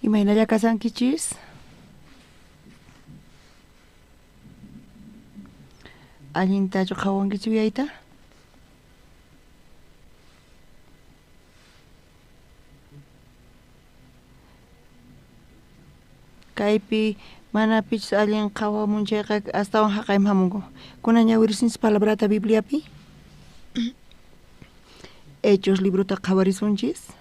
Imaynalla kasankichis? Allintachu qhawankichu yayta? Kaypi mana pichus allin qhawamunchayqa astawan haqayman hamunku. Kunan ñawirisunchis palabrata Bibliapi? Hechos libruta qhawarisunchis?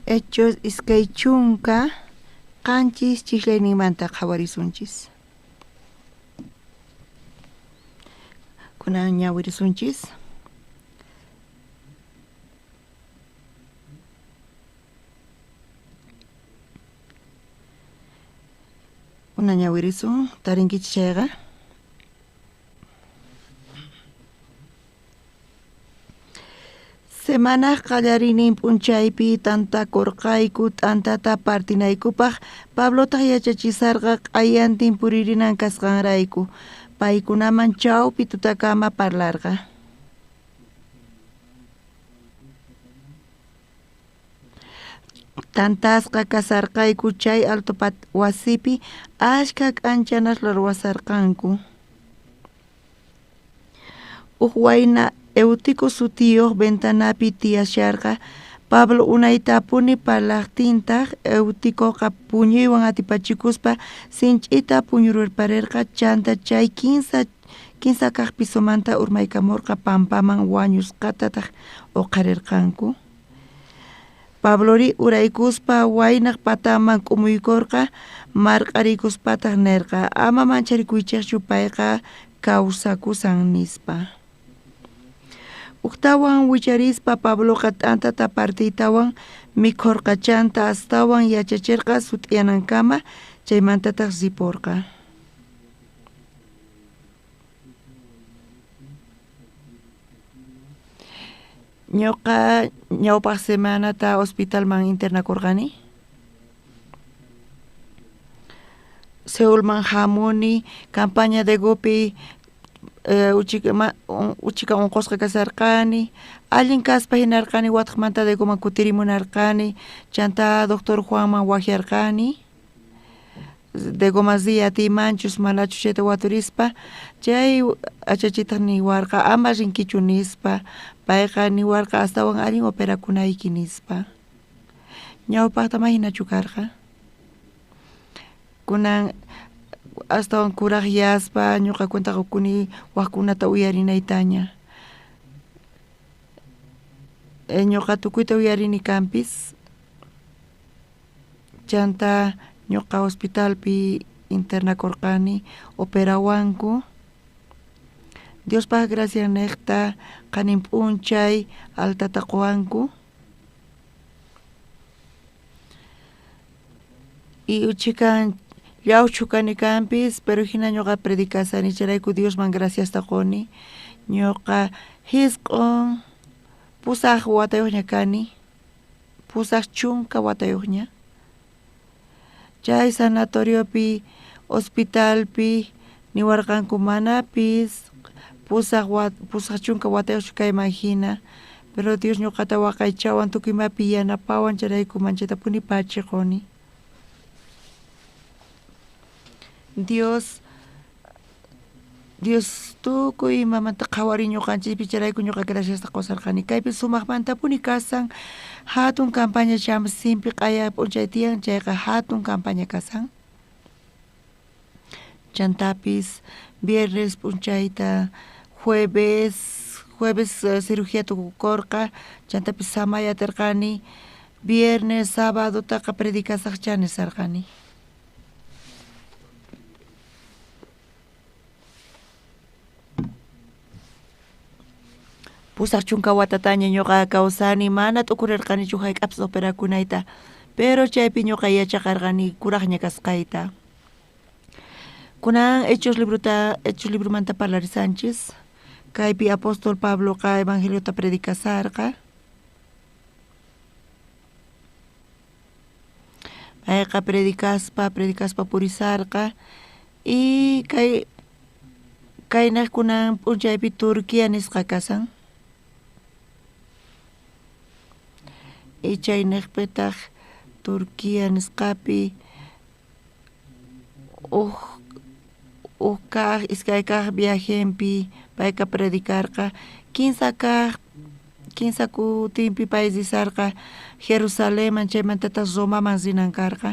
Hechos iskay chunka qanchis chiqlaynimanta qhawarisunchis. Kunan ñawirisunchis. Kunan ñawirisun tarinkichis chayqa. Semana qallarinin p'unchaypi tantakurqayku t'antata partinaykupaq Pablotaq yachachisarqa q'ayantin puririnan kasqanrayku paykunaman chawpi tutakama parlarqa. Tantasqa kasarqayku chay alto wasipi ashka k'anchanas ruwasarqanku. Wayna Eutico sutiyuq ventanapi tiyasharqa Pablo unaytapuni parlaqtintaq Euticoqa puñuywan atipachikuspa sinch'ita puñururparirqa chanta chay kinsa kaq pisumanta urmaykamurqa pampaman wañusqatataq uqarirqanku. Pablori uraykuspa waynaq pataman k'umuykurqa marq'arikuspataq nirqa ama mancharikuychikchu payqa kawsakusan nispa. Uktawan wicharispa Pabloqa t'antata partiytawan mikhurqa chanta astawan yachachirqa sut'yanankama chaymantataq ripurqa. Ñuqa ñawpaq semanata hospitalman internakurqani. Seulman hamuni campaña de Gopi uchika unqusqa kasarqani allin kaspa hinarqani wataqmanta de Goma kutirimunarqani chanta doctor Juanman wajiarqani de Gomas día timanchus manachu chayta waturispa chay achachitaq niwarqa ama rinkichu nispa payqa niwarqa astawan allin operakunayki nispa ñawpaqta mahinachu karqa kunan astawan kuraq yaspa ñuqa cuentaqa kuni waqkunata uyarinaytaña. Ñuqa tukuyta uyarini kampis chanta ñuqa hospitalpi internakurqani operawanku Diospaq gracia niqta qanin p'unchay altata quwanku y uchikan llawchu kani kampis pero hina ñuqa predikasani charayku Diosman graciasta quni ñuqa hisq'un pusaq watayuqña kani pusaq chunka watayuqña chay sanatoriopi hospitalpi niwarqanku manapis pusaq chunka watayuqchu kayman hina pero Dios ñuqata waqaychawan tukuymapi yanapawan charayku manchata punipachiquni. Dios tukuy imamanta qhawari ñuqanchikpi charayku ñuqa graciasta qusarqani kaypi sumaqmantapuni kasan hatun campaña chama simpi q'aya p'unchay tiyan chayqa hatun campaña kasan chantapis viernes p'unchayta jueves cirugía tukukurqa chantapis samayatirqani viernes sábado taqa predikasaqcha nisarqani. Pusaq chunka watataña ñuqa kawsani mana t'ukurirqanichu hayk'apis operakunayta pero chaypi ñuqa yachaqarqani kuraqña kasqayta. Kunan Hechos librumanta parlarisanchis kaypi apóstol Pabloqa evangeliota predikasarqa payqa predicaspa purisarqa y kaynaqkunan p'unchaypi Turquía nisqa kasan y chaynaqpitaq Turquía nisqapi iskay kaq viajenpi payqa predicarqa quinsa kutinpi pay risarqa Jerusalemman chaymantatas Romaman rinankarqa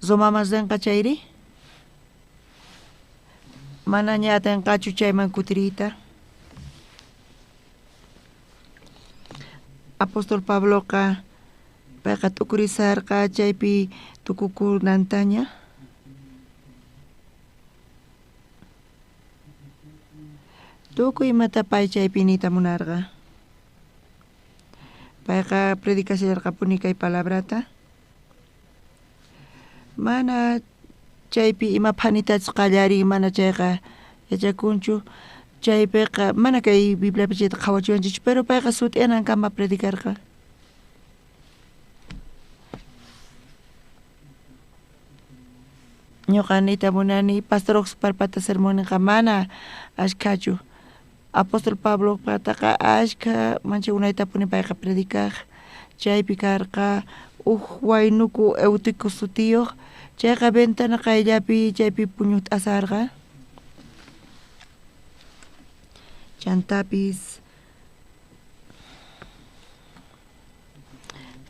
Romaman rinqa chayri mana ña atinqachu chayman kutiriyta Apóstol Pabloqa payqa tukurisarqa chaypi tukukunantaña tukuy imata pay chaypi niyta munarqa payqa predicachilarqapuni kay palabrata mana chaypi ima phanitachus qallarin mana chayqa yachakunchu chaypiqa mana kay Bibliapi chayta qhawachiwanchichu pero payqa sut'iyanankama predicarqa ñuqa niyta munani Pastor Oxparpata sermonqa mana ashkhachu Apóstol Pablo pataqa ashkha mancha unaytapuni payqa predicaq chaypi karqa waynuku Eutico sutiyuq chayqa ventana qayllapi chaypi puñuq t'asarqa chantapis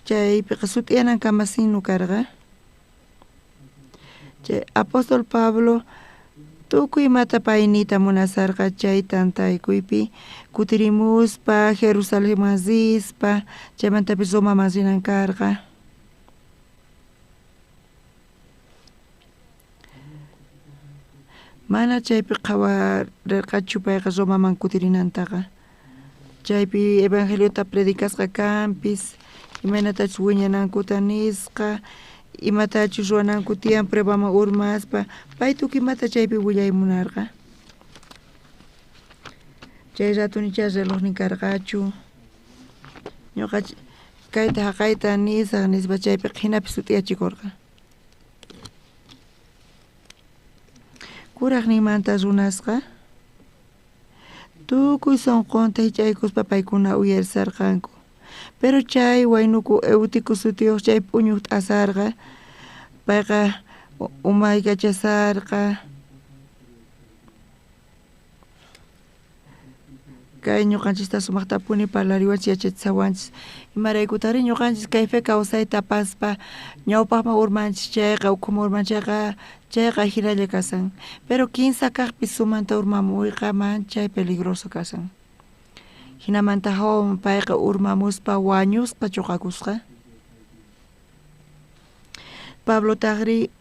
chaypiqa sut'iyanankama sinu karqa chay Apóstol Pablo tukuy imata pay niyta munasarqa chay tantaykuypi kutirimuspa Jerusalemman rispa chaymantapis Romaman rinankarqa mana chaypi qhawarirqachu payqa Romaman kutirinantaqa chaypi evangeliota predicasqa kanpis imanatachus wiñanankuta nisqa imatachus ruwananku tiyan pruebaman urmaspa pay tukuymanta chaypi willay munarqa chay ratunicha relojnin karqachu ñuqa kayta haqayta nisaq nispa chaypi hinapis sut'iyachikurqa kuraqninmanta runasqa tukuy sunqunta hich'aykuspa paykuna uyarisarqanku pero chay waynuku Eutico sutiyuq chay p'uñuq t'asarqa payqa umaykachasarqa kay ñuqanchista sumaqtapuni parlariwanchis yachachisawanchis imaraykutari ñuqanchis kaypi kawsayta paspa ñawpaqman urmanchis chayqa ukhuma urmanchayqa chayqa hinalla kasan pero kinsa kaqpi sumanta urmamuyqa manchay peligroso kasan hinamanta hawan payqa urmamuspa wañuspa chuqakusqa Pablo taqri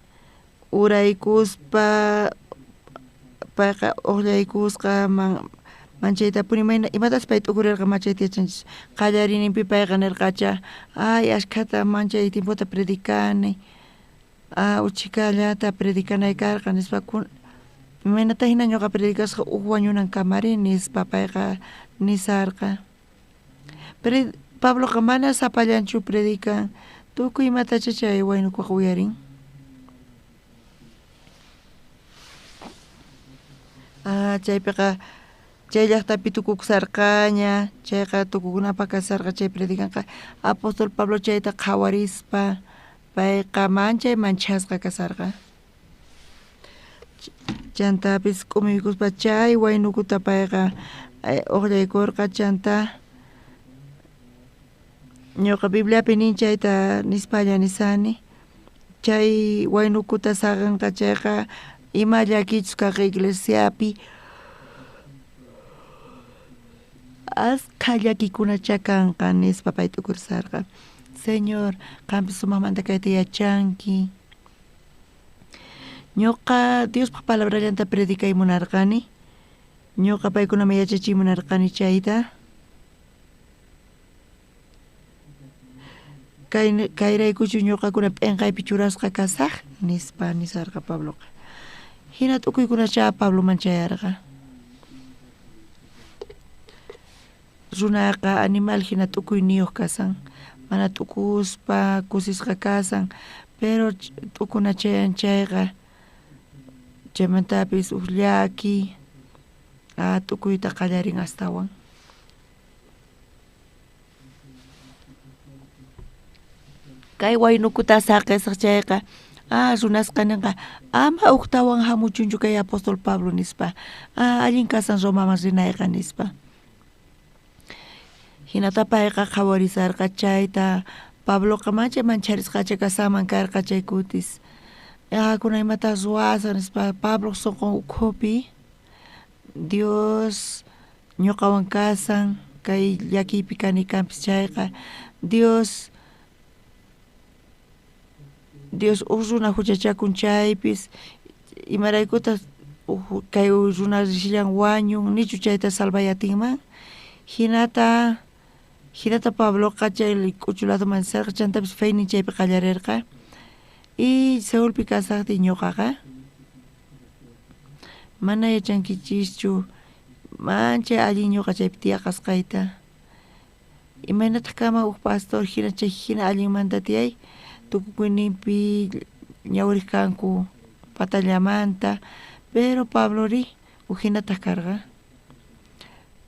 uraykuspa payqa uqllaykusqa manchaytapuni mayna imatas pay t'ukurirqa machayta yachanchis qallarininpi payqa nirqacha ay ashkhata manchay tiemputa predicani uchikallata predicanay karqa nispa imaynata hina ñuqa predicasqa wañunankamarin nispa payqa nisarqa Pabloqa mana sapallanchu predican tukuy imatacha chay waynukuqa uyarin chaypiqa chay llaqtapi tukukusarqaña chayqa tukukunapa kasarqa chay predicanqa Apóstol Pablo chayta qhawarispa payqa manchay manchasqa kasarqa chantapis k'umiykuspa chay waynukuta payqa uqllaykurqa chanta ñuqa Bibliapi nin chayta nispalla nisani chay waynukuta saqanqa chayqa ima llakichus kaq iglesiapi ashkha llakikunacha kanqa nispa pay tukurisarqa Señor qampis sumaqmanta kayta yachanki ñuqa Diospa palabrallanta predicay munarqani ñuqa paykunama yachachiy munarqani chayta kayraykuchu ñuqakuna p'inqaypi churasqa kasaq nisarqa Pabloqa hina t'ukuykunacha Pabloman chayarqa runaqa animal hina t'ukuyniyuq kasan, mana t'ukuspa kusisqa kasan, pero t'ukuna chayqa chaymantapis llaki t'ukuyta qallarin astawan. Kay waynukuta saqisaq chayqa runasqaninqa ama uqtawan hamuchunchu kay apóstol Pablo nispa allin kasan Romaman rinayqa nispa. Hinata payqa qhawarisarqa chayta Pabloqa mancharisqacha kasaman karqa chay kutis. Kuna imata ruwasqa nispa Pablo sunqun ukhupi Dios ñuqawan kasan kay llakiypi kani kanpis chayqa Dios runa huchachakun chaypis imaraykutas kay runa rishillan wañun nichu chayta salvayatinman hinata Pabloqa chay k'uchuladoman sarqa chantapis feynin chaypi qallarirqa y Seulpi kasaqti ñuqaqa mana yachankichischu mancha allin ñuqa chaypi tiyaqasqayta imaynataq kama uq pastor hina allinmanta tiyay tukukuyninpi ñawriq kanku patallamanta pero Pablori hinataq karqa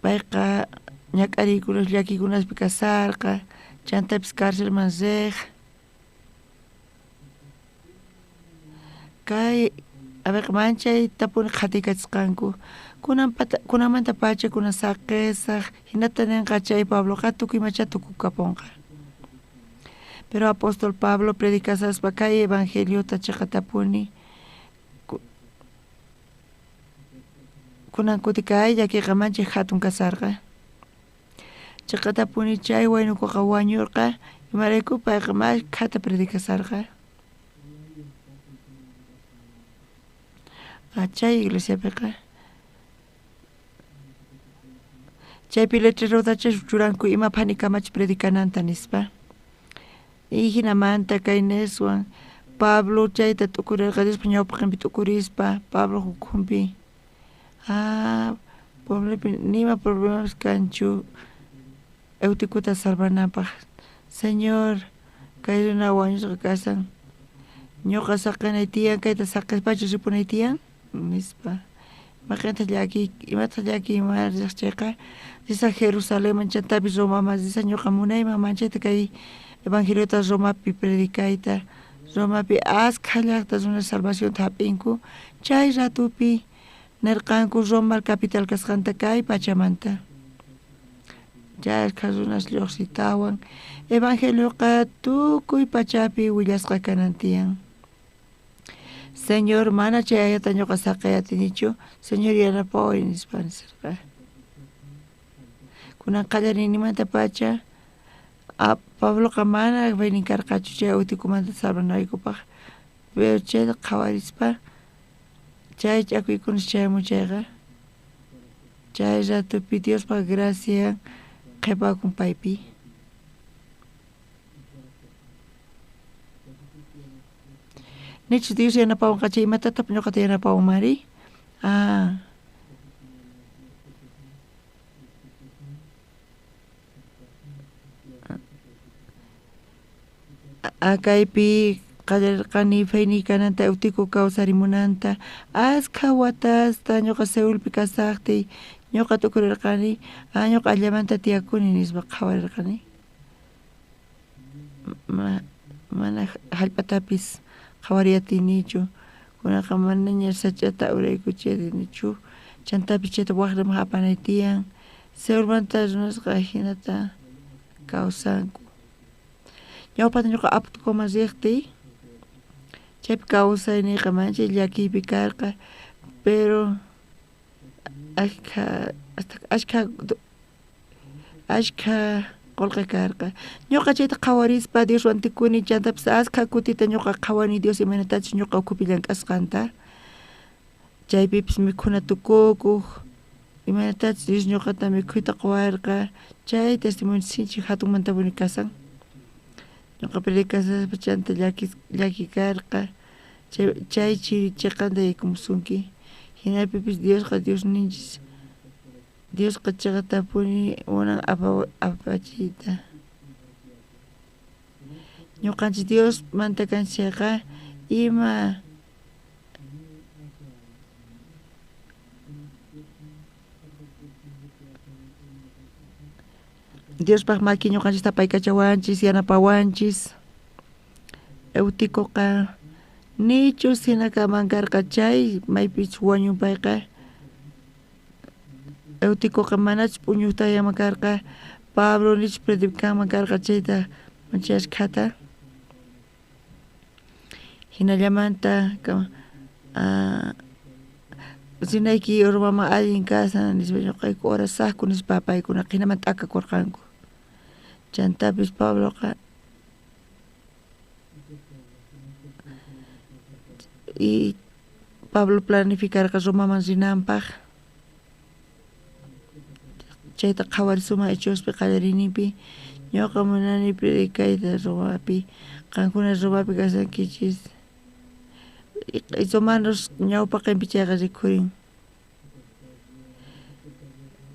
payqa ñak'ariykunas llakikunaspi kasarqa chantapis cárcelman riq kay manchay tapuni qhatikachisqanku kunamanta pacha kuna saqisaq hinata ninqa chay Pabloqa tukuymacha tukukapunqa pero apóstol Pablo predikasaspa kay evangeliota chaqa tapuni kunan kuti kay llakiqa manchay hatun kasarqa chaqa tapuni chay waynukuqa wañurqa imarayku payqa mas khata predikasarqa chay iglesiapiqa chaypi letrerota churanku ima phanikamachi predikananta nispa y hinamanta kay neswan Pablo chayta t'ukurirqa Diospa ñawpaqinpi t'ukurispa Pablo hukhunpi pobrepi nima problemas kanchu Eutikuta salvanapaq Señor kay runa wañusqa kasan ñuqa saqinay tiyan kayta saqispachu ripunay tiyan nispa imata llaki riq chayqa risa Jerusalemman chantapis Romaman risa ñuqa munayman manchayta kay evangeliota Romapi predikayta Romapi ashkha llaqta runa salvacionta hap'inku chay ratupi nirqanku Roma capital kasqanta kay pachamanta ashkha runas lluqsitawan evangelioqa tukuy pachapi willasqa kanan tiyan Señor mana chay ayata ñuqa saqayatinichu Señor yanapaway nispa nisirqa kunan qallarinimanta pacha Pabloqa mana baynin karqachu chay utikumanta salvanaykupaq pero chayta qhawarispa chay ch'akuykunas chaymun chayqa chay ratupi Diospa gracia qhipakun paypi nichu Dios yanapawanqa chay imatataq ñuqata yanapawan mari kaypi qallarirqani feyni kananta utiku kawsarimunanta ashkha watasta ñuqa Seulpi kasaqti ñuqa tukurirqani ñuqa allamanta tiyakuni nispa qhawarirqani mana hallp'atapis qhawariyatinichu kunaqa manaña sach'ata uraykuchiyatinichu chantapis chayta waqriman apanay tiyan Seulmanta runasqa hinata kawsanku ñawpata ñuqa Aptukuman riqti chaypi kawsayniyqa manchay llakiypi karqa pero ashkha qolqa karqa ñuqa chayta qhawarispa Dios rantikuni chantapis ashkha kutita ñuqa qhawani Dios imanatachus ñuqa ukhupi llank'asqanta chaypipis mikhuna tukukuq imanatachus Dios ñuqata mikhuyta quwarqa chay testimonio sinchi hatunmantabuni kasan ñuqa predikasaspa chanta llaki karqa chay chiri chiqanta yaykumunsunki hinapipis Diosqa Dios ninchis Dios qachaqatapuni unan apachita. Ñuqanchis Dios mantakanchikqa ima Dios paq maki ñuqanchista paykachawanchis yanapawanchis Eutikoqa nichus hinaka mankarqa chay maypich wañupayqa Eutikoqa manachus puñuqta yamakarqa Pablo nichus predicaman karqa chayta manchashkata hinallamanta sinayki urmama allin kasa nispa ñuqayku hora saqku nispa paykuna hinamanta akakurqanku chantapis Pabloqa y Pablo planificarqa Romaman rinanpaq chayta qhawarisuma hechospi qallarinipi ñuqa munani predicayta Romapi qankuna Romapi kasankichis Romanos ñawpaqinpi chayqa rikhurin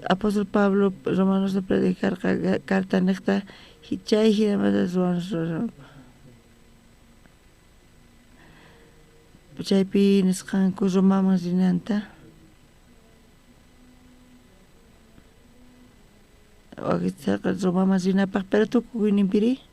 Apóstol Pablo Romanos de predicarqa carta niqta chay hinamanta Romanos chaypi nisqanku Romaman rinanta wakitaqa Romaman rinapaq pero tukuyninpiri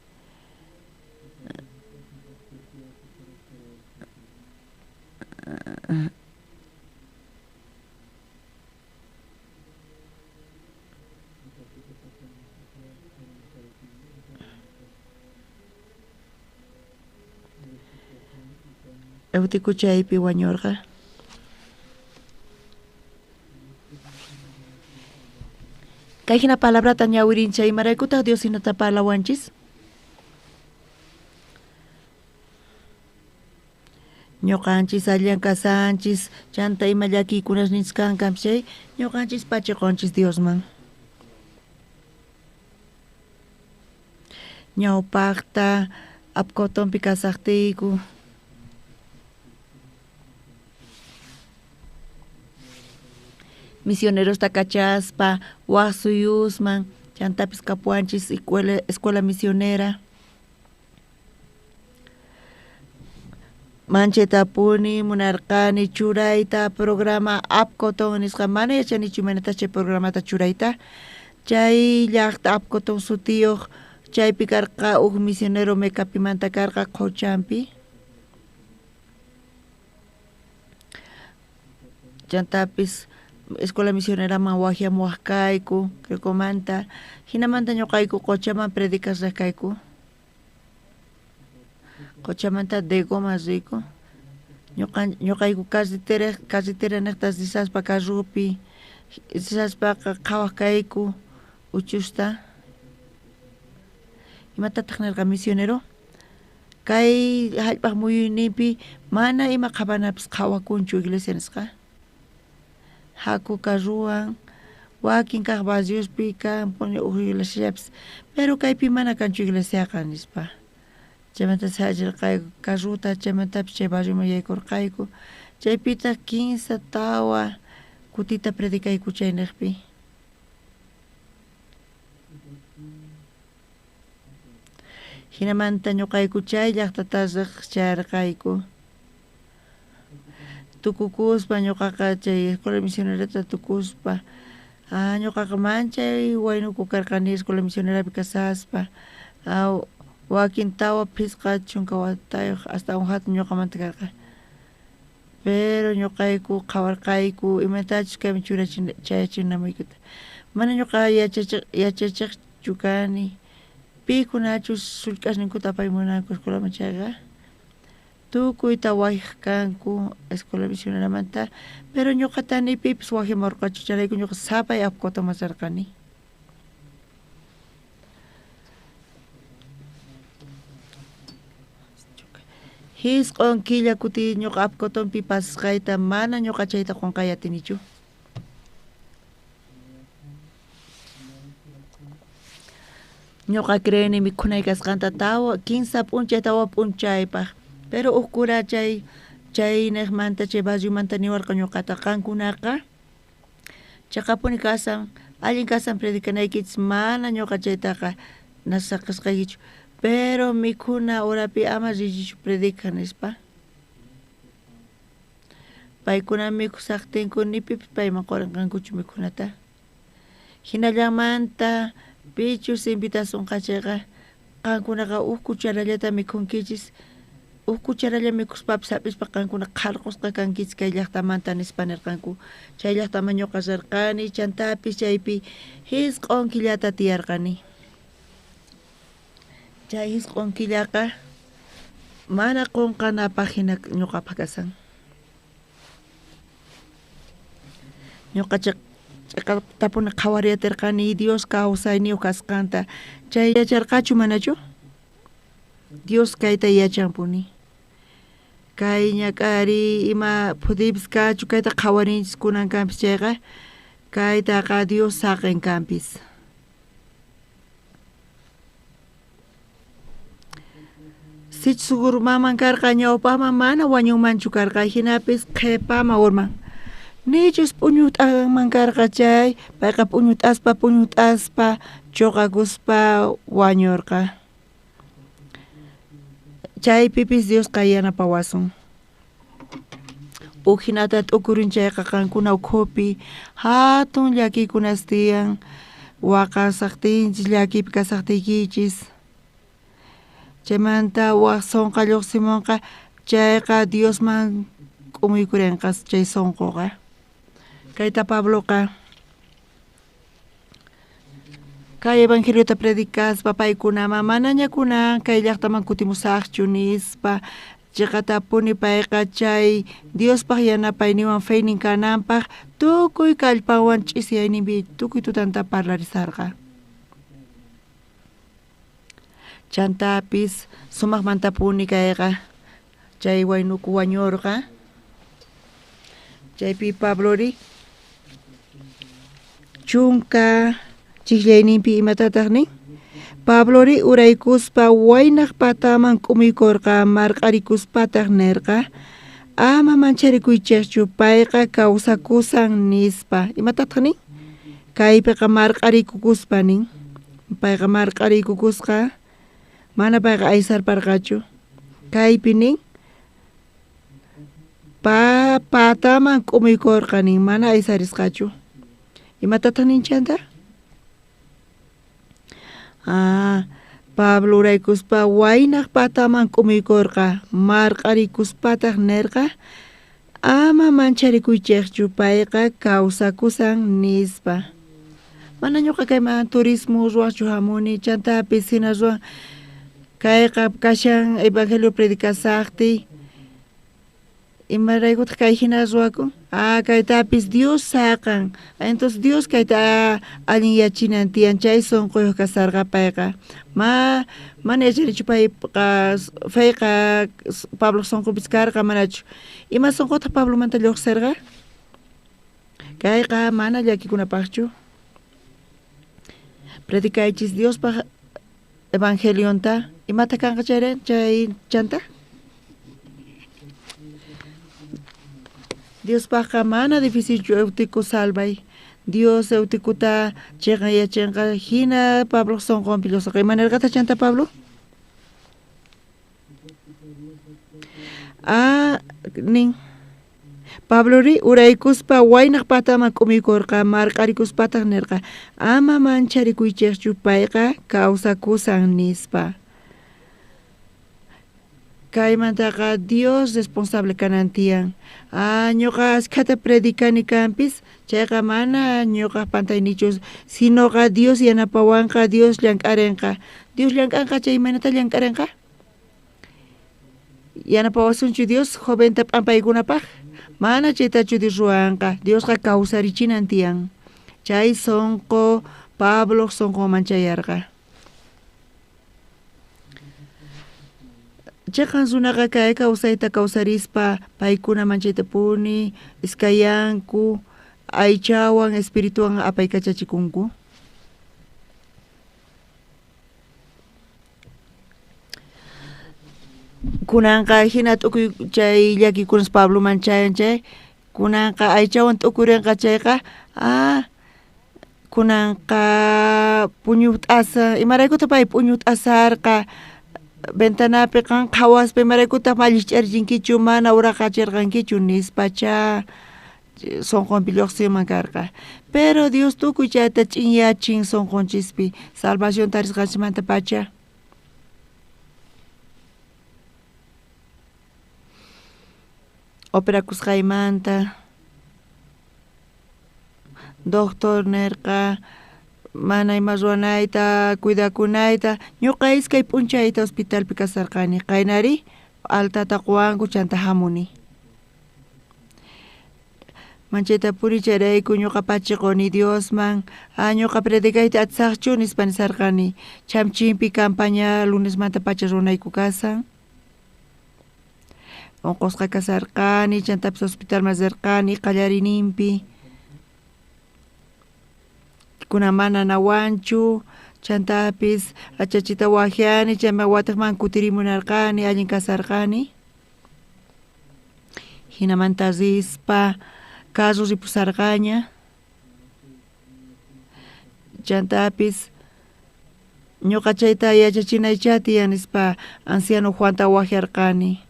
Eutiku chaypi wañurqa kay hina palabrata ñawirincha imaraykutaq Dios hinata parlawanchis ñuqanchis allan kasanchis chanta ima llakiykunas nisqankapi chay ñuqanchis pachiqunchis Diosman ñawpaqta apkotonpi kasaqtiyku misionerosta kachaspa waq suyusman chantapis kapuanchis escuela misionera manchaytapuni munarqani churayta programa apkoton nisqa mana yachanichu imanatash chay programata churayta chay llaqta apkoton sutiyuq chaypi karqa huk misionero Mecapimanta karqa Quchampi chantapis escuela misioneraman wajiamuwaq kayku Crekomanta hinamanta ñuqayku Quchaman predicasaq kayku Quchamanta Degoma riyku ñuqayku carretera niqta risaspa carrupi risaspaqa qhawaq kayku uchusta imatataq nirqa misionero kay hallp'aq muyuynipi mana ima qhapanapis qhawakunchu iglesia nisqa haku carruwan wakin kaq barriospi kan pone uj iglesiapis pero kaypi mana kanchu iglesiaqa nispa chaymanta sallirqayku carruta chaymantapis chay barrioman yaykurqayku chaypita 15 tawa kutita predicayku chay niqpi hinamanta ñuqayku chay llaqtata charqayku tukukuspa ñuqaqa chay escuela misionerata tukuspa ñuqaqa manchay waynuku karqani escuela misionerapi kasaspa wakin tawa phisqa chunka watayuq hasta un hatun ñuqamanta karqa pero ñuqayku qhawarqayku imatachus kaymi chayachinamaykuta mana ñuqa yachachiqchu kani pikunachus sullk'asninkuta apaymunanku escuelaman chayqa tukuyta wajiq kanku escuela misioneramanta pero ñuqatani pipis wajimurqachu charayku ñuqa sapay apkota masarqani hisq'un killa kuti ñuqa apkotonpi pasasqayta mana ñuqa chayta qunqay atinichu ñuqa creeni mikhunay kasqanta tawa 15 p'unchay tawa p'unchaypaq pero ukkura chay niqmanta chay barriomanta niwarqa ñuqata qankunaqa chaqapuni kasan allin kasan predicanaykichis mana ñuqa chaytaqa nasaqasqaykichu pero mikhuna urapi ama rillichu predica nispa paykuna mikhusaqtinku ni pipis payman quranqankuchu mikhunata hinallamanta pichus invitación qachayqa qankunaqa kucharallata mikhunkichis kucharalla mikhuspapas sapispa qankuna qharqusqa kankichis kay llaqtamanta nispa nirqanku chay llaqtaman ñuqa rirqani chantapis chaypi hisq'un killata tiyarqani chay hisq'un killaqa mana qunqanapaq hina ñuqapaq kasan ñuqacha tapuna qhawariyatirqani Dios kawsayniyuq kasqanta chay yacharqachu manachu Dios kayta yachanpuni kay ñak'ari ima pudipis kachu kayta qhawarinchis kunankampis chayqa kaytaqa Dios saqen kampis sichsugur maman karqa ñawpaqman mana wañunmanchu karqa hinapis qhipama urman nichus puñut'anman karqa chay payqa puñut'aspa chuqakuspa wañurqa chaypipis Dios yanapawasun hinata t'ukurin chayqa qankuna ukhupi hatun llakikunas tiyan waqasaqtinchis llakipi kasaqtiykichis chaymanta waq sonqa lluqsimunqa chayqa Diosman k'umuykurinqas chay sonquqa kayta Pabloqa kay evangeliota predicaspa paykunaman manaña kunan kay llaqtaman kutimusaqchu nispa chiqatapuni payqa chay Diospaq yanapayniwan feynin kananpaq tukuy kallpawan ch'isyayninpi tukuy tutanta parlarisarqa chantapis sumaqmantapuni kayqa chay waynuku wañurqa chaypi Pablori chunka chiklayninpi imatataq nin Pablori uraykuspa waynaq pataman k'umuykurqa marq'arikuspataq nirqa ama mancharikuychikchu payqa kawsakusan nispa imatataq nin kaypiqa marq'arikukuspa nin payqa marq'arikukusqa mana payqa aysarparqachu kaypi nin pataman k'umuykurqa nin mana aysarisqachu imatataq nin chanta Pablo uraykuspa waynaq pataman k'umuykurqa marq'arikuspataq nirqa ama mancharikuychikchu payqa kawsakusan nispa mana ñuqa kayman turismo ruwaqchu hamuni chantapis hina ruwan kayqa kashan evangelio predicasaqti imaraykutaq kay hina ruwakun kaytapis Dios saqan entonces Dios kayta allin yachinan tiyan chay sunquyuq kasarqa payqa mana yachanichu payqa feyqa Pablo sunqupis karqa manachu ima sunqutaq Pablomanta lluqsirqa kayqa mana llakikunapaqchu predicaychis Diospaq evangelionta imata kanqa chay chanta Diospaqqa mana difícilchu eutiku salvay Dios eutikuta chayqa yachanqa hina Pablo sonqonpi lluqsirqa imanarqata chanta Pablo nin Pablori uraykuspa waynaq pataman k'umuykurqa marq'arikuspataq nirqa ama mancharikuychikchu payqa kawsakusan nispa kaymantaqa Dios responsable kanan tiyan ñuqa askhata predicani kampis chayqa mana ñuqa pantaynichus sinoqa Dios yanapawanqa Dios llank'arinqa Dios llank'anqa chay imanata llank'arinqa yanapawasunchu Dios joventa p'ampaykunapaq mana chaytachu Dios ruwanqa Diosqa kawsarichinan tiyan chay sonqo Pablo sonqoman chayarqa chayqa runaqa kay kawsayta kawsarispa paykunaman chaytapuni iskayanku aychawan espirituwan apaykachachikunku kunanqa hina t'ukuy chay llakikunas Pabloman chayan chay kunanqa aychawan t'ukurinqa chayqa kunanqa puñu t'asa imaraykuta pay puñu t'asarqa ventanapi kan qhawaspi imaraykuta mallich'archinkichu mana uraqachirqankichu nispacha sonqonpi lluqsiman karqa pero Dios tukuy chayta ch'inyachin sonqonchispi salvación tarisqanchimanta pacha operakusqaymanta doctor nerqa mana ima ruwanayta cuidakunayta ñuqa iskay p'unchayta hospitalpi kasarqani qaynari altata quwanku chanta hamuni manchayta puri chayrayku ñuqa pachiquni Diosman ñuqa predicayta atisaqchu nispa nisarqani chamchimpi campaña lunesmanta pacha runayku kasan onqusqa kasarqani chantapis hospitalman zirqani qallarininpi kunan mana nawanchu chantapis achachita wajiani chayma wataman kutirimunarqani allin kasarqani hinamanta rispa carro ripusarqaña chantapis ñuqa chayta yachachinaycha tiyan nispa anciano Juanta wajiarqani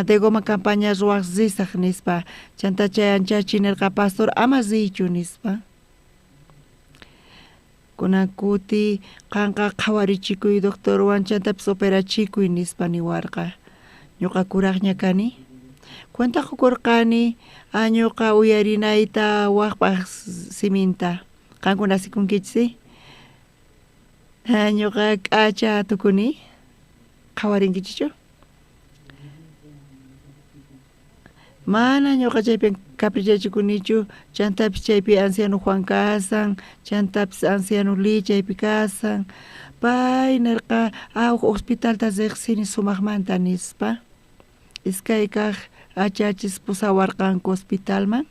degoma campaña ruwaq risaq nispa chanta chay anchachi nirqa pastor ama riychu nispa kunan kuti qanqa qhawarichikuy doctorwan chantapis operachikuy nispa niwarqa ñuqa kuraqña kani cuenta qukurqani ñuqa uyarinayta waqpaq siminta qankuna asikunkichis ñuqa k'acha tukuni qhawarinkichichu mana ñuqa chaypi caprichachikunichu chantapis chaypi anciano Juan kasan chantapis anciano Lee chaypi kasan pay nirqa hospitalta riqsini sumaqmanta nispa iskay kaq achachis pusawarqanku hospitalman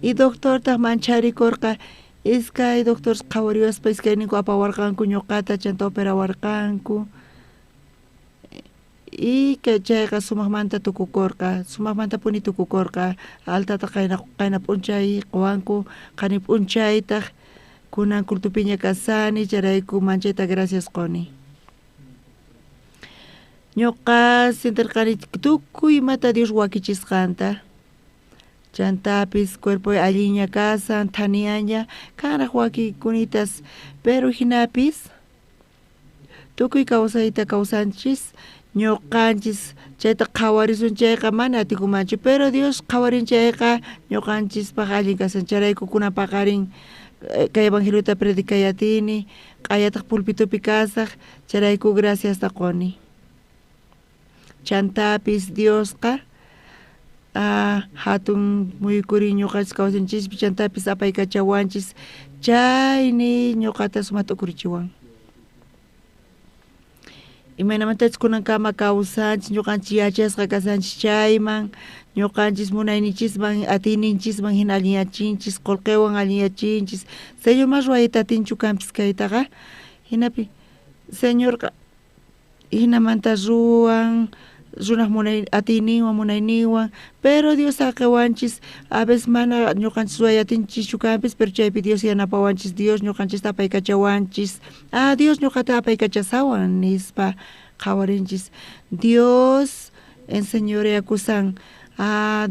y doctorta mancharikurqa iskay doctores qhawariwaspa iskayninku apawarqanku ñuqata chanta operawarqanku y chayqa sumaqmanta tukukurqa sumaqmanta puni tukukurqa altata qayna p'unchay quwanku qani p'unchaytaq kunan cultupiña kasani charayku manchayta gracias quni ñuqa sintirqani tukuy imata Dios wakichisqanta chantapis cuerpo alliña kasan thaniaña karaq wakikunitas pero hinapis tukuy kawsayta kawsanchis ñuqanchis chayta qhawarisun chayqa mana atikumanchu pero Dios qhawarin chayqa ñuqanchispaq allin kasan charayku kunan paqarin kay evangeliota predicayatini q'ayataq pulpitupi kasaq charayku gracias taquni chantapis Diosqa hatun muykuri ñuqanchis kawsanchispi chantapis apaykachawanchis chayni ñuqata sumata ukurichiwan imaynamantachus kunankama kawsanchis ñuqanchis yachasqa kasanchis chayman ñuqanchis munaynichisman atinichisman hina allinyachinchis qullqiwan allinyachinchis Señor mas ruwayta atinchu kanpis kaytaqa hinapi Señorqa hinamanta ruwan runaq atiyninwan munayninwan pero Dios qiwanchis a veces mana ñuqanchis ruwayatinchis kanpis pero chaypi Dios yanapawanchis Dios ñuqanchista apaykachawanchis Dios ñuqata apaykachasawan nispa qhawarinchis Dios enseñoreakusan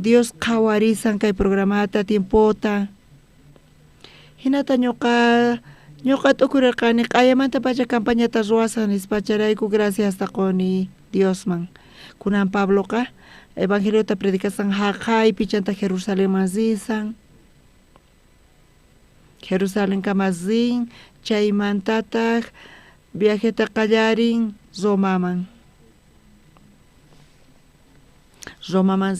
Dios qhawarisan kay programata tiempota hinata ñuqa t'ukurirqani q'ayamanta pacha campañata ruwasaq nispa charayku gracias taquni Diosman kunan Pabloqa evangeliota predicasan haqaypi chanta Jerusalenman risan Jerusalenkaman rin chaymantataq viajeta qallarin Romaman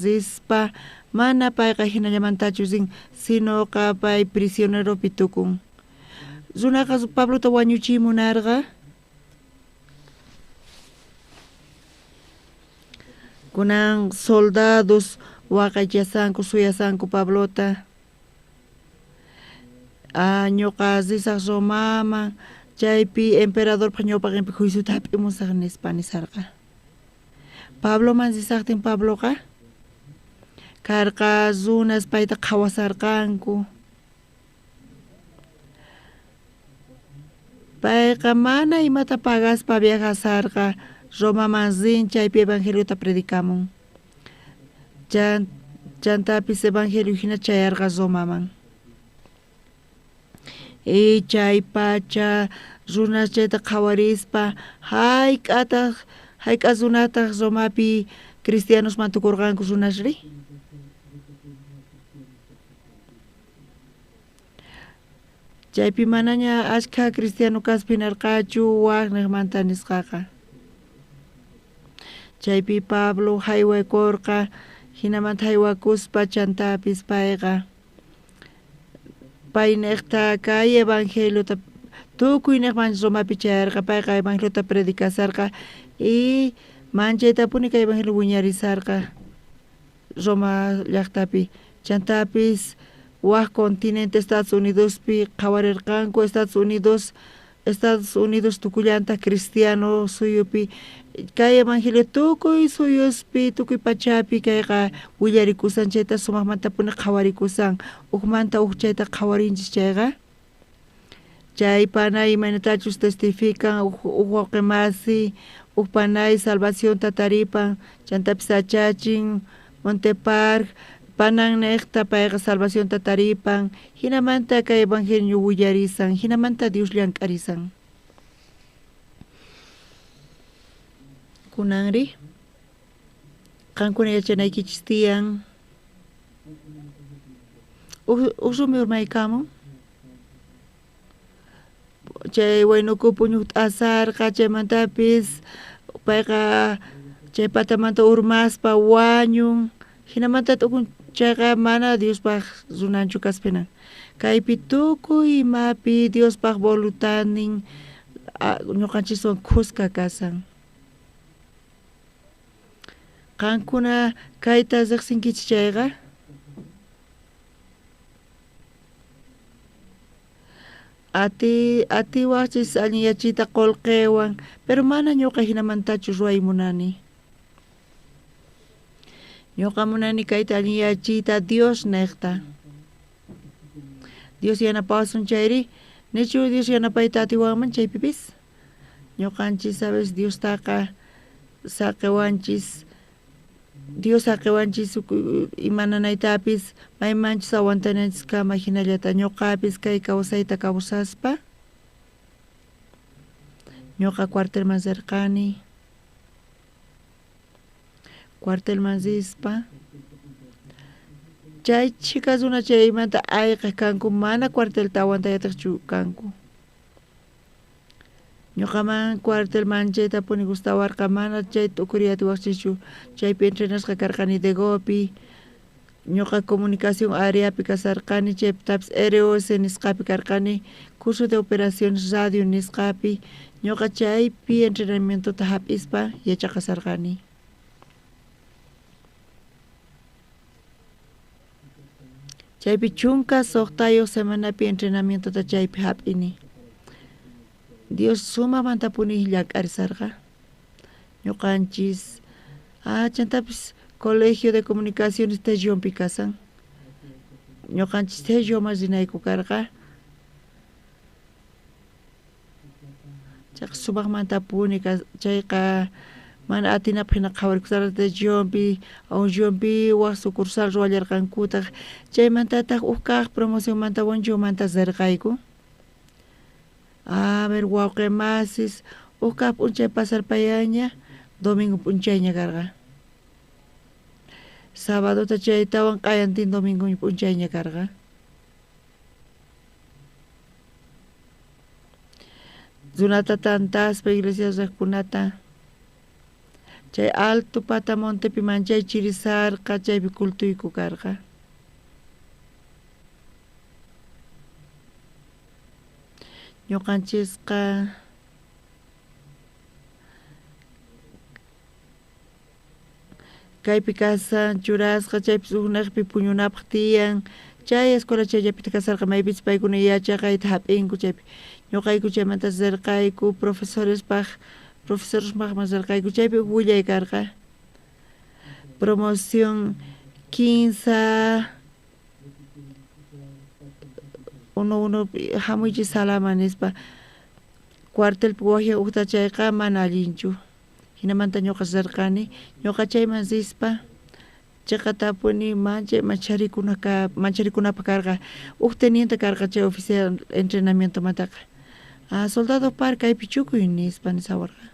rispa mana payqa hinallamantachu rin sinoqa pay prisioneropi tukun runaqa Pablota wañuchimunarqa kunan soldados waqaychasanku suyasanku Pablota ñuqa risaq Romaman chaypi emperadorpa ñawpaqinpi juiciuta hap'imusaq nispa nisarqa Pabloman risaqtin Pabloqa karqa zunas payta qhawasarqanku. Payqa mana imata pagaspa viajasarqa Romaman rin chaypi evangeliota predicamun. Chantapis evangelio hina chayarqa Romaman. Y chay pacha runas chayta qhawarispa hayk'as runataq Romapi cristianos mantukurqanku runasri. Chaypi manaña ashka cristiano kaspinarqachu waqniqmanta nisqaqa. Chaypi Pablo haywaykurqa hinamanta haywakuspa chantapis payqa pay niqta kay evangeliota tukuy niqman Romapi chayarqa payqa evangeliota predicasarqa y manchaytapuni kay evangelio wiñarisarqa Roma llaqtapi chantapis waq continente Estados Unidospi qhawarirqanku Estados Unidos tukullanta cristiano suyupi kay evangelio tukuy suyuspi tukuy pachapi kayqa willarikusan chayta sumaqmantapuni qhawarikusan ukmanta chayta qhawarinchis chayqa chay panay imanatachus testifican wawqi masi panay salvación tataripan chantapis achachin Montepark panan niqta payqa salvación tataripan hinamanta kay evangelio willarisan hinamanta Dios llank'arisan kunanri qankuna yachanaykichis tiyan rumi urmaykamun chay waynuku puñuq t'asarqa chaymantapis payqa chay patamanta urmaspa wañun hinamanta tukun chayqa mana Diospaq runanchu kaspinan kaypi tukuy imapi Diospaq voluntadnin ñuqanchiswan kusqa kasan qankuna kayta riqsinkichis chayqa atiwachis allin yachiyta qullqiwan pero mana ñuqa hinamantachu ruay munani ñuqa munani kayta allin yachiyta Dios niqta Dios yanapawasun chayri nichu Dios yanapayta atiwanman chaypipis ñuqanchis sabes Diostaqa saqiwanchis Dios saqiwanchis imananaytapis maymanchis awantananchis kama hinallata ñuqapis kay kawsayta kawsaspa ñuqa cuartelman rirqani cuartelman rispa chay chicas una chaymanta ayqa kanku mana cuartelta awantayatiqchu kanku ñuqaman cuartelman chaytapuni gustawarqa mana chayta ukuriyatiwaqchichu chaypi entrenashqa karqani Degopi ñuqa comunicación areapi kasarqani chaypitapish ROS nisqapi karqani curso de operaciones radio nisqapi ñuqa chaypi entrenamientota hap'ispa yachaqasarqani chaypi chunka suqtayuq semanapi entrenamientota chaypi hap'ini Dios sumamantapuni llank'arisarqa ñuqanchis chantapis colegio de comunicaciones Tellonpi kasan ñuqanchis Tellonman rinayku karqa chayqa sumaqmantapuni chayqa mana atinapaq hina qhawarikusaras Tellonpi Aunllonpi waq sucursal ruwallarqankutaq chaymantataq kaq promocionmanta Aunllonmanta rirqayku a ver wawqi masis kaq p'unchay pasarpayaña domingo p'unchayña karqa sabadota chaytawan qayantin domingo p'unchayña karqa runata tantaspa iglesias riqkunata chay alto patamontepi manchay chirisarqa chaypi cultuyku karqa ñuqanchisqa kaypi kasan churasqa chaypis unaqpi puñunapaq tiyan chay escuela chayllapita kasarqa maypis paykuna yachaqayta hap'inku chaypi ñuqayku chaymanta rirqayku profesorespaq rirqayku chaypi willay karqa promoción 15 uno hamuichi salama nispa cuartel puwaje uhtachayqa mana allinchu hinamanta ñuqa sarqani ñuqa chayman sispa chayqa tapuni mancharikunapak karqa teniente karqa chay oficial entrenamiento mataqa soldado par kaypi chukuy nispa nisawarqa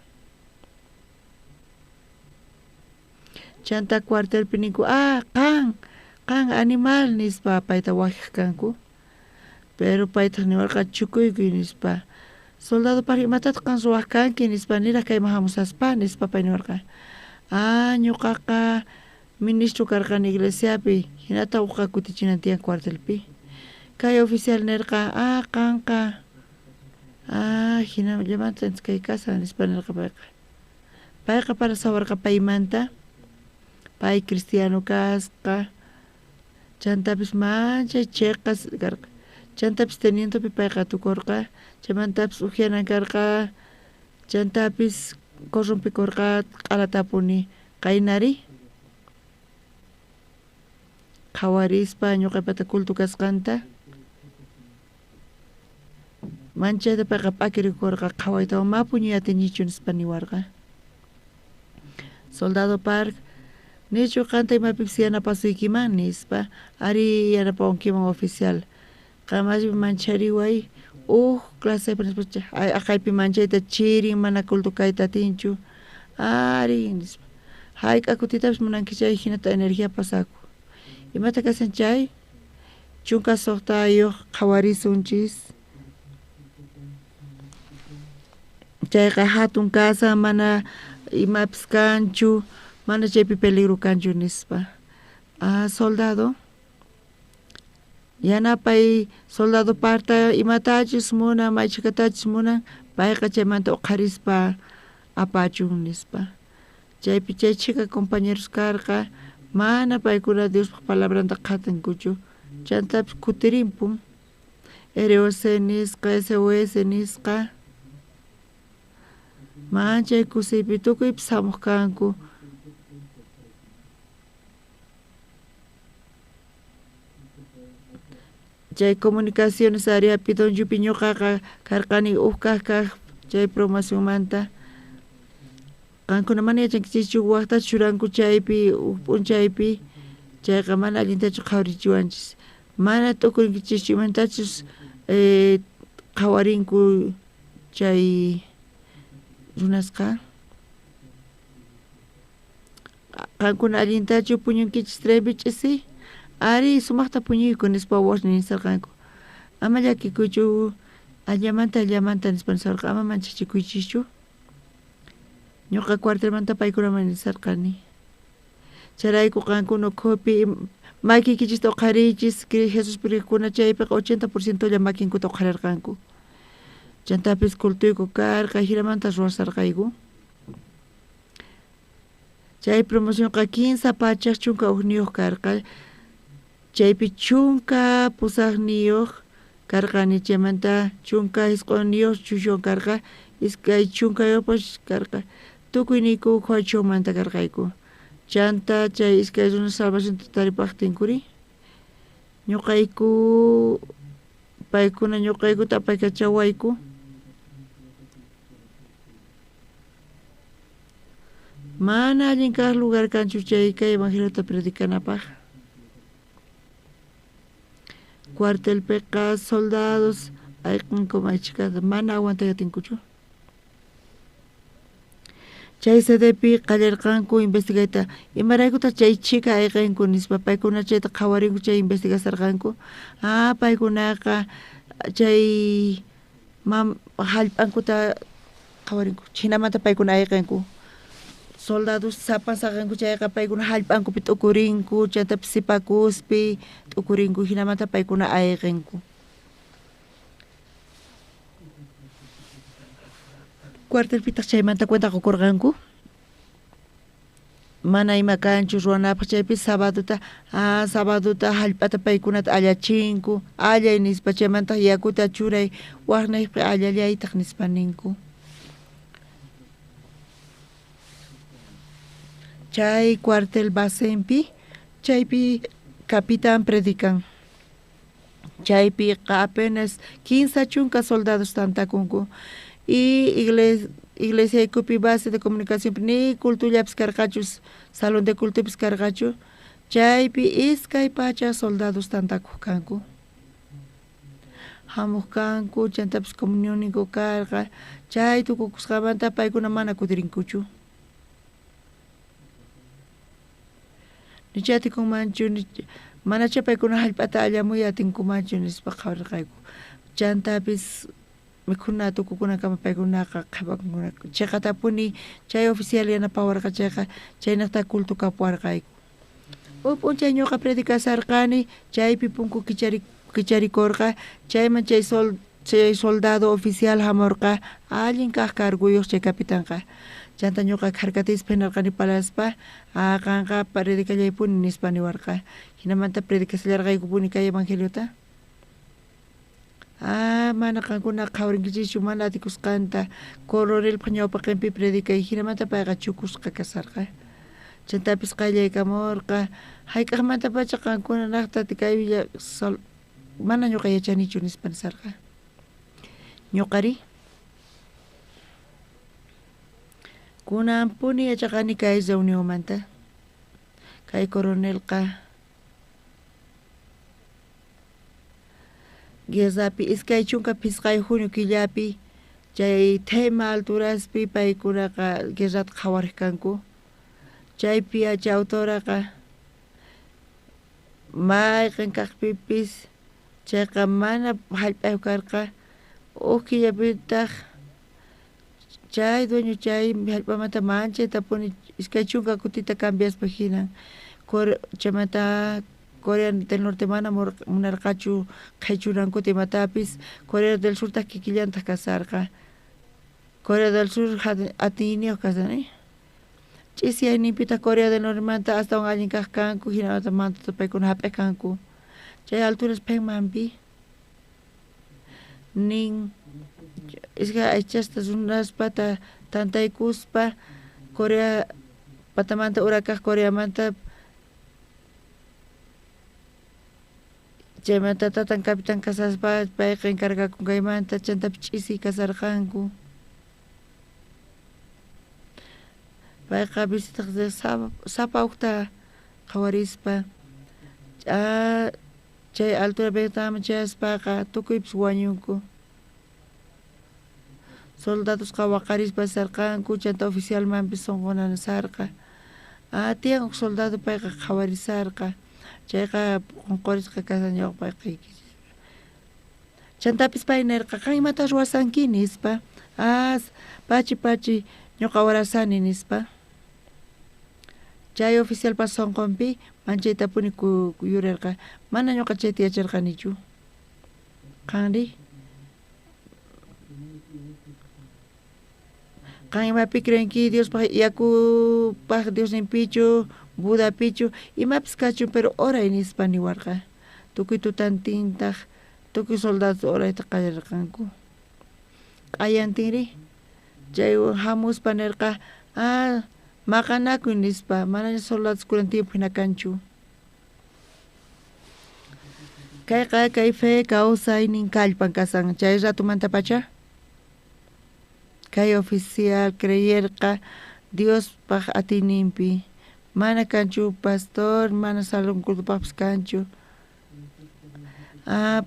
chanta cuartelpi ninku qan animal nispa payta waqiq kanku pero payta niwarqa chukuykuy nispa soldado par imatata qan ruwaq kanki nispa niraq kayman hamusaspa nispa pay niwarqa ñuqaqa ministro karqani iglesiapi hinata uqa kutichinan tiyan cuartelpi kay oficial nirqa qanqa hina llamanta kay casa nispa nirqa payqa para sawarqa paymanta pay cristiano kasqa chantapis manchay cheqas karqa chantapis tenientopi payqa tukurqa chaymantapis ujianan karqa chantapis corrompikurqa q'alatapuni qaynari qhawarispa ñuqapata culto kasqanta manchayta payqa p'akirikurqa qhawaytawan mapuñuy atinichu nispa niwarqa soldado par nichu qanta imapipis yanapasuykiman nispa ari yanapawankiman oficial qamashi manchariway clase aqaypi manchayta chirin mana culto kayta atinchu ari nispa hayk'a kutitapish munanki chay hinata energía pasaku imata kasan chay chunka suqtayuq qhawarisunchis chayqa hatun casa mana imapis kanchu mana chaypi peligro kanchu nispa soldado yanapay soldado parta imatachis munan maychikatachis munan payqa chaymanta uqarispa apachun nispa chaypi chay chika compañeros karqa mana paykuna Diospaq palabranta qatankuchu chantapis kutirinpun ROC nisqa SOS nisqa manchay kusiypi tukuypis hamuq kanku chay comunicaciones áreapi donllupi ñuqaqa karqani kaq chay promocionmanta qankuna mana yachankichikchu waqta churanku chaypi p'unchaypi chayqa mana allintachu qhawrichiwanchis mana t'ukurinkichikchu imantachus qhawarinku chay runasqa qankuna allintachu puñunkichis trenpi ch'isi ari sumaqta puñuyku nispa washni nisarqanku ama llakikuychu allamanta nispa nisarqa ama manchachikuychischu ñuqa cuartelmanta paykunaman nisarqani charayku qankuna ukhupi makikichista uqharichis Jesuspi riqkuna chaypiqa 80% lla makinkuta uqharirqanku chantapis cultuyku karqa hiramanta ruwasarqayku chay promocionqa 15 pachak chunka ugniyuq karqa chaypi chunka pusaqniyuq karqani chaymanta chunka hisq'uniyuq chushun karqa iskay chunkayuqpash karqa tukuyniku quwaychawmanta karqayku chanta chay iskay runa salvación taripaqtinkuri ñuqayku paykuna ñuqaykuta apaykachawayku mana allin kaq lugar kanchu chay kay evangeliota predicanapaq cuartelpiqa soldados ayqanku maychikata mana aguantayatinkuchu chay sedepi qallarqanku investigayta imaraykuta chay chika ayqanku nispa paykuna chayta qhawarinku chay investigasarqanku paykunaqa chay hallp'ankuta qhawarinku hinamanta paykuna ayqanku soldados sapasaqanku chayqa paykuna hallp'ankupi t'ukurinku chaytapi sipakuspi t'ukurinku hinamanta paykuna ayqinku cuartelpitaq chaymanta cuenta qukurqanku mana ima kanchu ruwanapaq chaypi sabaduta hallp'ata paykunata allachinku allay nispa chaymanta yakuta churay waqnaypi allallaytaq nispa ninku chay cuartel basenpi chaypi capitán predican. Chaypi apenas 15 chunka soldados tantakunku y iglesia y cupi base de comunicación ni cultullaps cargachus salón de culturas cargachu chaypi iskay pacha soldados tantaku kanku hamuq kanku chantapis comuniónico karqa chay tukukusqamanta paykuna mana kutirinkuchu nichatikunmanchu manacha paykuna hallp'ata allamuy atinkumanchu nispa qhawarqayku chantapis mikhuna tukukuna kama paykunaqa qhapakunku chayqatapuni chay oficial yanapawarqa chayqa chaynaqta culto kapuwarqayku p'unchay ñuqa predicasarqani chaypi punku kicharikurqa chayman chay soldado oficial hamurqa allin kaq karguyuq chay capitanqa chanta ñuqa harkatispa hinarqani palaspa qanqa predicallaypuni nispa niwarqa hinamanta predicasallarqaykupuni kay evangeliota mana qankuna qhawrinkichischu mana atikusqanta coronelpa ñawpa qinpi predicay hinamanta payqa chukusqa kasarqa chantapis qayllaykamurqa hayk'aqmanta pacha qankuna naqtati kay villa mana ñuqa yachanichu nispa nisarqa ñuqari kunanpuni yachaqani kay reunionmanta kay coronelqa guerrapi iskay chunka pisqay junio killapi chay tema alturaspi paykunaqa guerrata qhawariq kanku chaypi chay autoraqa mayqin kaqpipis chayqa mana hallp'ayuq karqa killapitaq chay dueño chay hallp'amanta manchaytapuni iskay chunka kutita cambiaspa hina chaymanta Corea del Norte mana munarqachu qhaychunankuta imatapis Corea del Sur takikillanta kasarqa Corea del Sur atiniyuq kasani ch'isiyaynipita Corea del Norte manta astawan allin kaq kanku hinamanta mantata paykuna hap'e kanku chay alturas penmanpi nin iskay aychasta runaspa tantaykuspa Corea patamanta urakaq Coreamanta chaymanta tatan capitán kasaspa payqa encargakunkaymanta chantapi ch'isi kasarqanku payqa visitaq sapa hukta qhawarispa chay altura Betama chayaspaqa tukuypis wañunku soldadosqa waqarispa sarqanku chanta oficialmanpis sunqunana sarqa tiyan huk soldado payqa qhawarisarqa chayqa qunqurisqa kasañawqa payqa chantapis pay nirqa qan imata ruwasanki nispa pachi ñuqa warasani nispa chay oficialpa sunqunpi manchaytapuni yurirqa mana ñuqa chayta yacharqanichu qanri qan imapi creenki Diospaq yakupaq Diosninpichu Budapichu imapis kachun pero oray nispa niwarqa tukuy tutantintaq tukuy soldados orayta qallarqanku q'ayantinri chay hamuspa nirqa maqanakuy nispa mana soldados kunan tiempo hina kanchu kayqa kay fe kawsaynin kallpan kasan chay ratumanta pacha kay oficial creyerqa Diospaq atininpi mana kanchu pastor mana salón cultupaqpis kanchu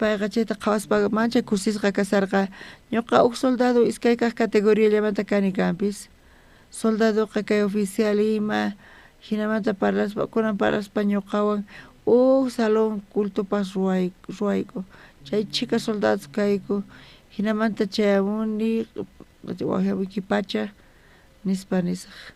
payqa chayta qhawaspa manchay kusisqa kasarqa ñuqa huk soldado iskay kaq categoriallamanta kani kanpis soldadoqa kay oficial ima hinamanta kunan parlaspa ñuqawan huk salón cultupas ruwayku chay chika soldados kayku hinamanta chayamuni wiki pacha nispa nisaq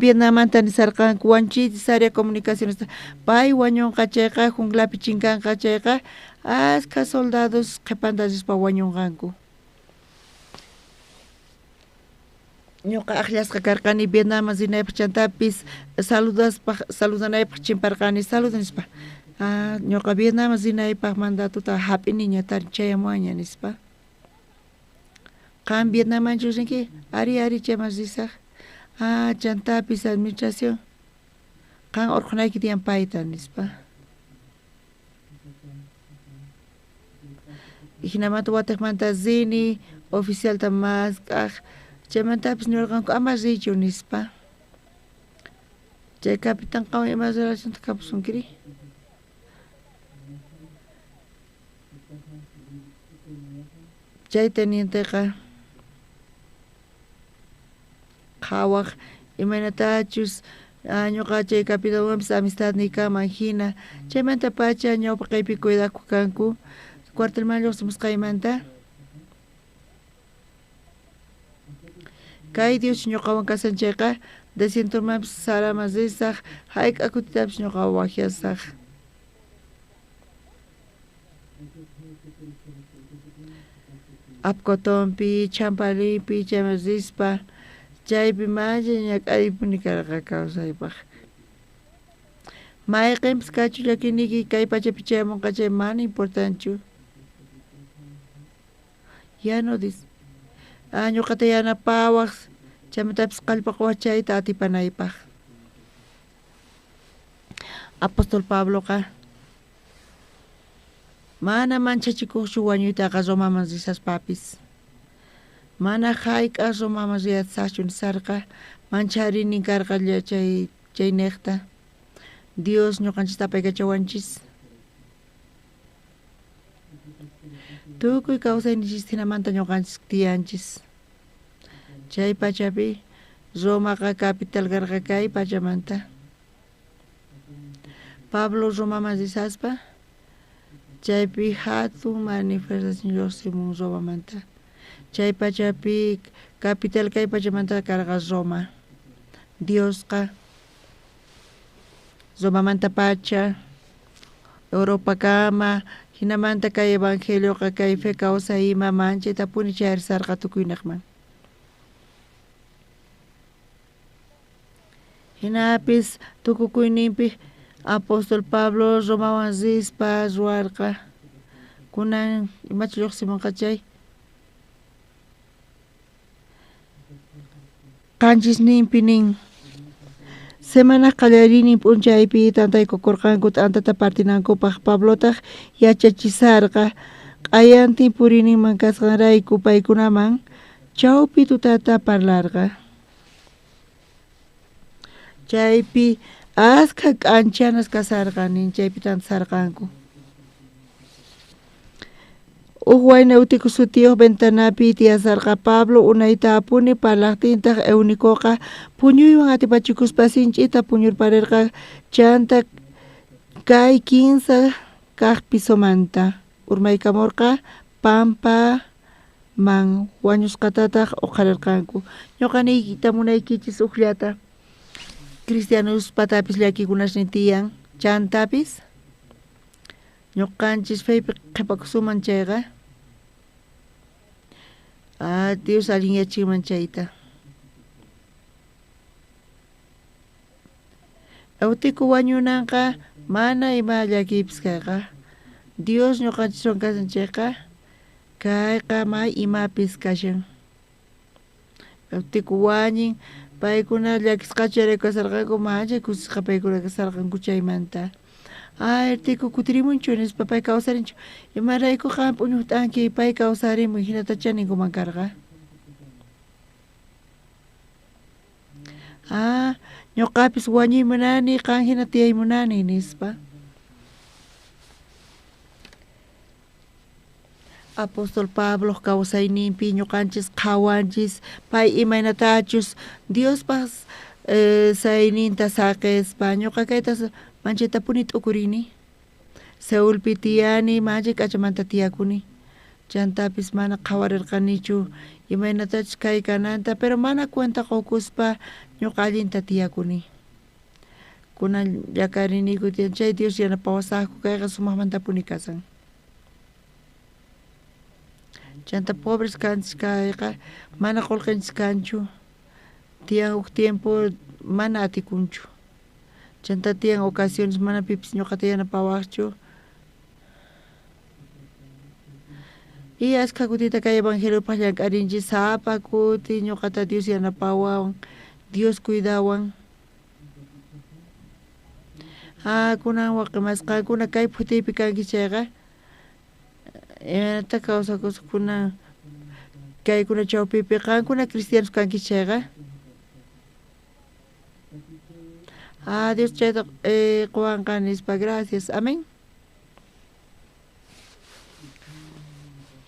Vietnamanta nisarqanku Wanchis área comunicaciones pay wañunqa chayqa junglapi chinkanqa chayqa aska soldados qhipantasispa wañunqanku ñuqa aqllasqa karqani Vietnam zinaypaq chantapis saludanaypaq chimparqani saludanispa ñuqa Vietnam zinaypaq mandatuta hap'ini ñatari chayamuaña nispa qan Vietnamanchu rinki ari chayman risaq chantapis administración Kan orqunayki tiyan payta nispa. Hinamanta watakmanta zini oficial ta mas chaymantapis niwarqanku ama richu nispa. Chay capitán qawan ima relación kapusunkiri. Chay tenienteqa qhawaq imaynatachus ñuqa chay capitánwanpis amistad nikaman hina chaymanta pacha ñawpa kaypi cuidaku kanku cuartelman lluqsimusqaymanta kay Dios ñuqawan kasanchayqa descientomanpis saraman risaq hayk'a kutitapis ñuqawan wakyasaq. Apcotonpi, Champalipi, chayman rispa chaypi malla ñak'aripuni karqa kawsaypaq. Mayqinpis kachu llakiniki kay pachapi chaymunqa chay mana importanchu. Yano dis. Ñuqata yanapawaq chaymantapis qallpaq chayta atipanaypaq. Apóstol Pabloqa mana manchachikuqchu wañuytaqa Romaman risaspapis. Mana hayk'a Romaman riyatsaqchu nisarqa mancharini karqa chay niqta. Dios ñuqanchista apaykachawanchis. Tukuy kawsayninchis hinamanta ñuqanchis tiyanchis. Chay pachapi Romaqa capital karqa kay pachamanta. Pablo Romaman risaspa chaypi hatun manifestación lluqsimun Romamanta. Chay pachapi capital kay pachamanta karqa Roma. Diosqa Romamanta pacha Europa kama hinamanta kay evangelioqa kay fe kawsay ima manchayta puni chayarisarqa tukuynaqman. Hinapis tukukuyninpi Apóstol Pablo Romawan rispa ruwarqa kunan imachu lluqsimunqa chay qanchisninpi nin semana qallarinin p'unchaypi tantaykukurqanku t'antata partinankupaq Pablotaq yachachisarqa q'ayantin puriyninman kasqanrayku paykunaman chawpi tutata parlarqa. Chaypi askha k'anchanas kasarqanin chaypi tantasarqanku. Wayna utiku sutiyuq ventanapi tiyasarqa Pablo unayta apuni parlaqtintaq Eunicoqa puñuywan atipachikuspa sinch'ita puñurparirqa chanta kay 15 kaq pisomanta urmaykamurqa Pampa man wañusqatataq uqarirqanku. Ñuqaniykita munaykichis uqllata cristianos patapis llakikunashnin tiyan chantapis ñuqanchis feypi qhipakusuman chayqa Dios aliñachiman chayta. Autiku wañunanqa mana ima llakipis kayqa Dios ñuqanchishwan kasanchayqa kayqa may imapis kashan. Autiku wañin paykuna llakisqacharayku kasarqanku mancha kusisqa paykuna kasarqanku chaymanta. Tiku kutirimunchu nispa pay kawsarinchu imarayku qan p'uñuq t'anki pay kawsarimun hinatacha ninkuman karqa. Ñuqapis wañuymunani qan hina tiyaymunani nispa. Apóstol Pablo kawsayninpi ñuqanchis qhawanchis pay imaynatachus Diospas sayninta saqespa ñuqa kaytas manchayta puni t'ukurini Seulpi tiyani mancha k'achamanta tiyakuni chantapis mana qhawarirqanichu imaynatachus kay kananta pero mana cuenta qukuspa ñuqa allinta tiyakuni. Kunan llakariniku tiyan chay Dios yanapawasaqku kayqa sumaqmanta puni kasan. Chanta pobres kanchis kayqa mana qullqinchis kanchu tiyan huk tiempo mana atikunchu. Chanta tiyan ocasiones mana pipis ñuqata yanapawaqchu. Y askha kutita kay evangeliopaq llank'arinchis sapa kuti ñuqata Dios yanapawan, Dios cuidawan. kunan waqimasqankuna kay phutipi kanki chayqa imanata kawsakusqkuna kaykuna chawpipi qankuna cristianos kanki chayqa Dios chayta quwanqa nispa gracias amén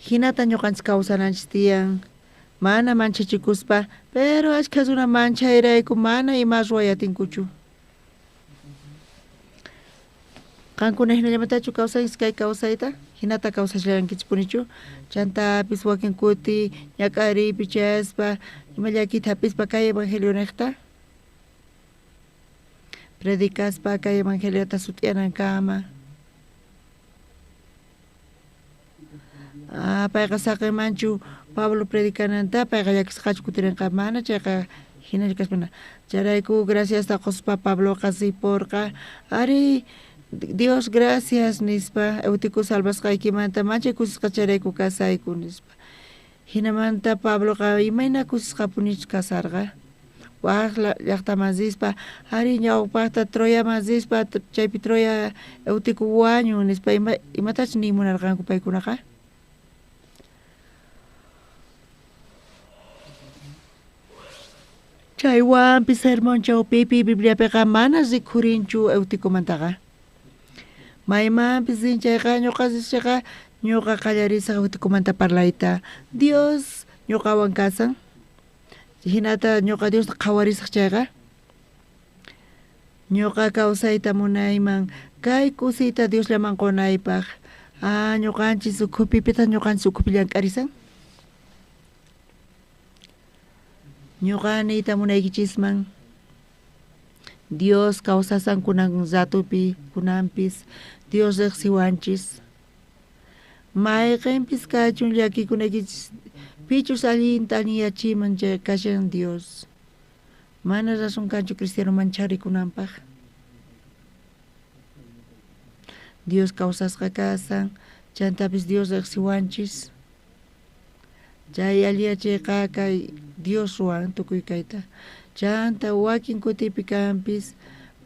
hinata ñuqanchik kawsananchik tiyan mana manchachikuspa pero ashkhasuna manchayrayku mana ima ruwayatinkuchu qankuna hinallamantachu kawsanchik kay kawsayta hinata kawsashallankichikunichu chantapis wakin kuti ñak'aripi chaspa ima llakitapispa kay evangelio niqta predicaspa kay evangeliota sutianankama payqa saqimanchu Pablo predicananta payqa llakisqachu kutirinqa mana chayqa hinalla kashpana charayku gracias quspa Pablo qasiporqa ari Dios gracias nispa Eutico salvasqaykimanta manchay kusisqa charayku kasayku nispa hinamanta Pabloqa imayna kusisqapunichu kasarqa waq llaqtamasispa ari ñawpaqta Troya masispa chaypi Troya Eutico wañun nispa imatachu nimunarqanku paykunaqa chaywanpi sermón chawpipi Bibliapiqa mana rikhurinchu Euticomantaqa maymanpis chayqa ñuqasischaqa ñuqa qallarisaq Eutikomanta parlayta Dios ñuqawan kasan hinata ñuqa Dios qhawarisaq chayqa ñuqa kawsayta munayman kay kusita Diosllaman qunaypaq ñuqanchis ukhupipita ñuqanchis ukhupi llank'arisan ñuqaniyta munaykichisman Dios kawsasan kunan ratupi kunanpis Dios riqsiwanchis mayqinpis kachun llakikunaykichisman pichus allinta alliyachiman chay kashan Dios mana rason kanchu cristiano mancharikunanpaq Dios kawsasqa kasan chantapis Dios riqsiwanchis chay alliyachayqa kay Dios ruwan tukuy kayta chanta wakin kutipi kanpis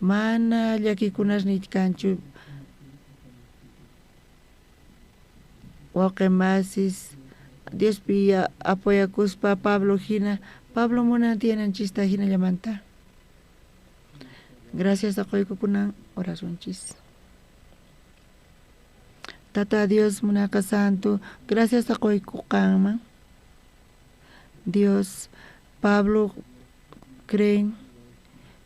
mana llakikunasniyta kanchu waqemasis Diospi apoyakuspa Pablo hina Pablo munan tiyananchista hinallamanta gracias a quykukunan oracionchis Tata Dios munaka santo gracias a quykukanman Dios Pablo creen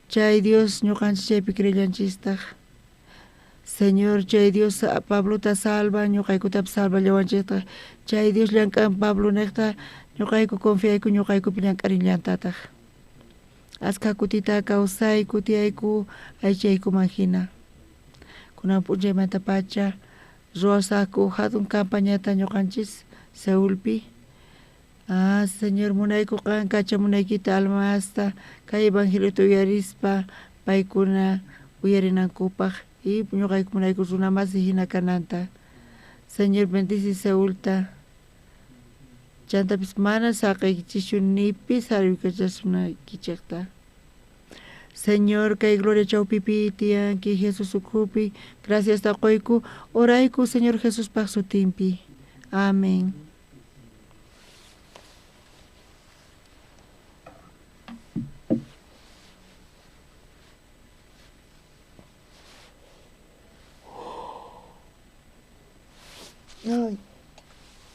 chay Dios ñuqanchis chaypi creyanchistaq Señor chay Dios Pablota salva ñuqaykutapis salva llawanchistaq chay Dios llank'an Pablo niqta ñuqayku confiayku ñuqaykupi llank'arillantataq askha kutita kawsayku tiyayku aychaykuman hina kunan p'unchaymanta pacha ruwasaqku hatun campañata ñuqanchis Seulpi Señor munayku qan kachamunaykita almasta kay evangeliota uyarispa paykuna uyarinankupaq y ñuqayku munayku runa masi hina kananta Señor bendice Seulta chantapis mana saqaykichishu nipis sarwikachashunaykichikta Señor kay gloria chawpipi tiyanki Jesús ukhupi gracias ta quyku orayku Señor Jesús paq sutinpi amén Ay.